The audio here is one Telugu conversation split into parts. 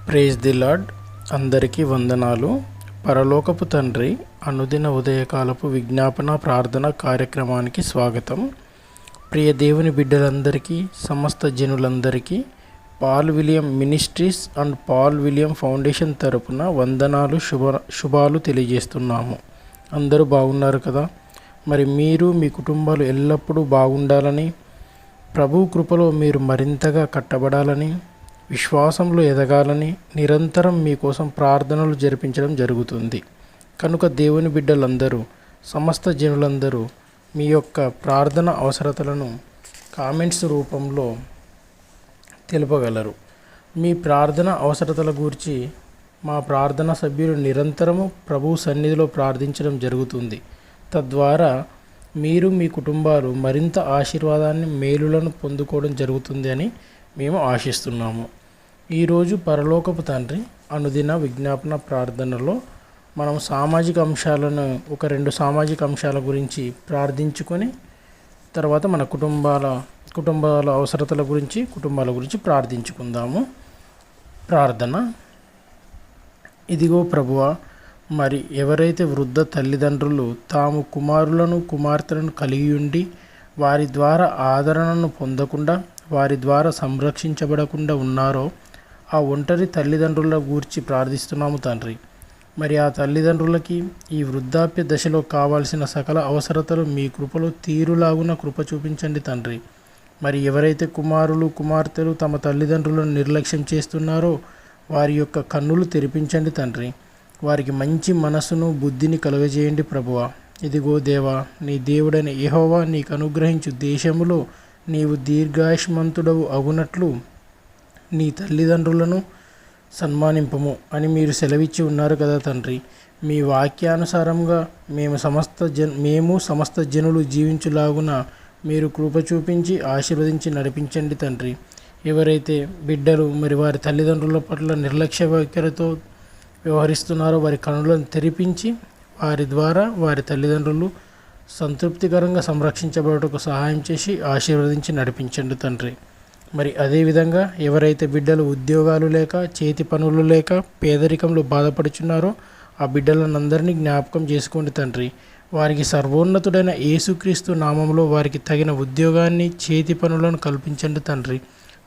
Praise the lord. అందరికీ వందనాలు. పరలోకపు తండ్రి అనుదిన ఉదయకాలపు విజ్ఞాపన ప్రార్థన కార్యక్రమానికి స్వాగతం. ప్రియ దేవుని బిడ్డలందరికీ, సమస్త జనులందరికీ Paul William ministries and Paul William foundation తరపున వందనాలు, శుభాలు తెలియజేస్తున్నాము. అందరూ బాగున్నారు కదా? మరి మీరు, మీ కుటుంబాలు ఎల్లప్పుడూ బాగుండాలని, ప్రభు కృపలో మీరు మరింతగా కట్టబడాలని, విశ్వాసంలో ఎదగాలని నిరంతరం మీకోసం ప్రార్థనలు జరిపించడం జరుగుతుంది. కనుక దేవుని బిడ్డలందరూ, సమస్త జనులందరూ మీ యొక్క ప్రార్థన అవసరతలను కామెంట్స్ రూపంలో తెలుపగలరు. మీ ప్రార్థన అవసరతల గురించి మా ప్రార్థన సభ్యులు నిరంతరము ప్రభు సన్నిధిలో ప్రార్థించడం జరుగుతుంది. తద్వారా మీరు, మీ కుటుంబాలు మరింత ఆశీర్వాదాన్ని, మేలులను పొందుకోవడం జరుగుతుంది అని మేము ఆశిస్తున్నాము. ఈరోజు పరలోకపు తండ్రి అనుదిన విజ్ఞాపన ప్రార్థనలో మనం సామాజిక అంశాలను, ఒక 2 సామాజిక అంశాల గురించి ప్రార్థించుకొని తర్వాత మన కుటుంబాల అవసరతల గురించి, కుటుంబాల గురించి ప్రార్థించుకుందాము. ప్రార్థన. ఇదిగో ప్రభువా, మరి ఎవరైతే వృద్ధ తల్లిదండ్రులు తాము కుమారులను, కుమార్తెలను కలిగి ఉండి వారి ద్వారా ఆదరణను పొందకుండా, వారి ద్వారా సంరక్షించబడకుండా ఉన్నారో ఆ ఒంటరి తల్లిదండ్రుల గూర్చి ప్రార్థిస్తున్నాము తండ్రి. మరి ఆ తల్లిదండ్రులకి ఈ వృద్ధాప్య దశలో కావాల్సిన సకల అవసరతలు మీ కృపలో తీరులాగున కృప చూపించండి తండ్రి. మరి ఎవరైతే కుమారులు, కుమార్తెలు తమ తల్లిదండ్రులను నిర్లక్ష్యం చేస్తున్నారో వారి యొక్క కన్నులు తెరిపించండి తండ్రి. వారికి మంచి మనసును, బుద్ధిని కలుగజేయండి ప్రభువా. ఇదిగో దేవా, నీ దేవుడైన యెహోవా నీకు అనుగ్రహించు దేశములో నీవు దీర్ఘాయుష్మంతుడవు అగునట్లు నీ తల్లిదండ్రులను సన్మానింపము అని మీరు సెలవిచ్చి ఉన్నారు కదా తండ్రి. మీ వాక్యానుసారంగా మేము సమస్త జనులు జీవించులాగున మీరు కృప చూపించి ఆశీర్వదించి నడిపించండి తండ్రి. ఎవరైతే బిడ్డలు మరి వారి తల్లిదండ్రుల పట్ల నిర్లక్ష్య వైఖరితో వ్యవహరిస్తున్నారో వారి కనులను తెరిపించి వారి ద్వారా వారి తల్లిదండ్రులు సంతృప్తికరంగా సంరక్షించబడటకు సహాయం చేసి ఆశీర్వదించి నడిపించండి తండ్రి. మరి అదేవిధంగా ఎవరైతే బిడ్డలు ఉద్యోగాలు లేక, చేతి పనులు లేక పేదరికంలో బాధపడుచున్నారో ఆ బిడ్డలందరినీ జ్ఞాపకం చేసుకోండి తండ్రి. వారికి సర్వోన్నతుడైన యేసుక్రీస్తు నామంలో వారికి తగిన ఉద్యోగాన్ని, చేతి పనులను కల్పించండి తండ్రి.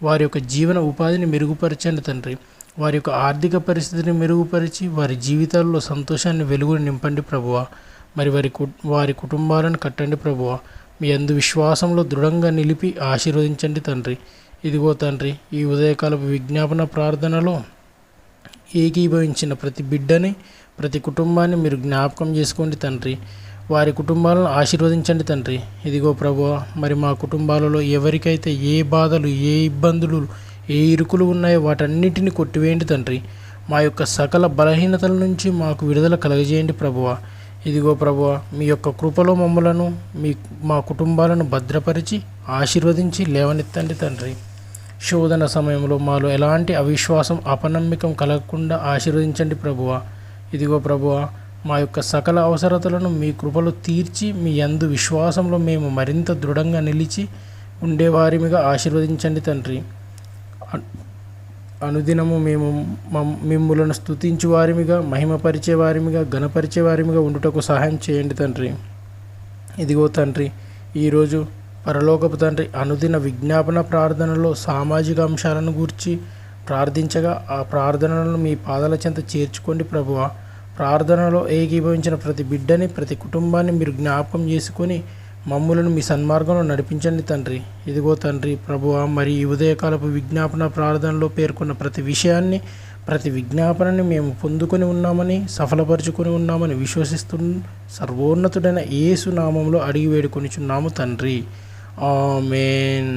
వారి యొక్క జీవన ఉపాధిని మెరుగుపరచండి తండ్రి. వారి యొక్క ఆర్థిక పరిస్థితిని మెరుగుపరిచి వారి జీవితాల్లో సంతోషాన్ని, వెలుగుని నింపండి ప్రభువా. మరి వారి కుటుంబాలను కట్టండి ప్రభువా. మీ యందు విశ్వాసంలో దృఢంగా నిలిపి ఆశీర్వదించండి తండ్రి. ఇదిగో తండ్రి, ఈ ఉదయకాలపు విజ్ఞాపన ప్రార్థనలో ఏకీభవించిన ప్రతి బిడ్డని, ప్రతి కుటుంబాన్ని మీరు జ్ఞాపకం చేసుకోండి తండ్రి. వారి కుటుంబాలను ఆశీర్వదించండి తండ్రి. ఇదిగో ప్రభువా, మరి మా కుటుంబాలలో ఎవరికైతే ఏ బాధలు, ఏ ఇబ్బందులు, ఏ ఇరుకులు ఉన్నాయో వాటన్నిటిని కొట్టివేయండి తండ్రి. మా యొక్క సకల బలహీనతల నుంచి మాకు విడుదల కలగజేయండి ప్రభువా. ఇదిగో ప్రభువా, మీ యొక్క కృపలో మమ్మలను, మా కుటుంబాలను భద్రపరిచి ఆశీర్వదించి లేవనెత్తండి తండ్రి. శోధన సమయంలో మాలో ఎలాంటి అవిశ్వాసం, అపనమ్మకం కలగకుండా ఆశీర్వదించండి ప్రభువా. ఇదిగో ప్రభువా, మా యొక్క సకల అవసరతలను మీ కృపలో తీర్చి మీ యందు విశ్వాసంలో మేము మరింత దృఢంగా నిలిచి ఉండేవారిగా ఆశీర్వదించండి తండ్రి. అనుదినము మేము మిమ్ములను స్తుతించు వారిమిగా, మహిమపరిచే వారిమిగా, ఘనపరిచే వారిమిగా ఉండుటకు సహాయం చేయండి తండ్రి. ఇదిగో తండ్రి, ఈరోజు పరలోకపు తండ్రి అనుదిన విజ్ఞాపన ప్రార్థనలో సామాజిక అంశాలను గూర్చి ప్రార్థించగా ఆ ప్రార్థనలను మీ పాదాల చెంత చేర్చుకోండి ప్రభువా. ప్రార్థనలో ఏకీభవించిన ప్రతి బిడ్డని, ప్రతి కుటుంబాన్ని మీరు జ్ఞాపకం చేసుకొని మమ్ములను మీ సన్మార్గంలో నడిపించండి తండ్రి. ఇదిగో తండ్రి ప్రభువా, మరి ఈ ఉదయకాలపు విజ్ఞాపన ప్రార్థనలో పేర్కొన్న ప్రతి విషయాన్ని, ప్రతి విజ్ఞాపనని మేము పొందుకొని ఉన్నామని, సఫలపరుచుకొని ఉన్నామని విశ్వసిస్తూ సర్వోన్నతుడైన యేసు నామంలో అడిగి వేడుకొనిచున్నాము తండ్రి. ఆమేన్.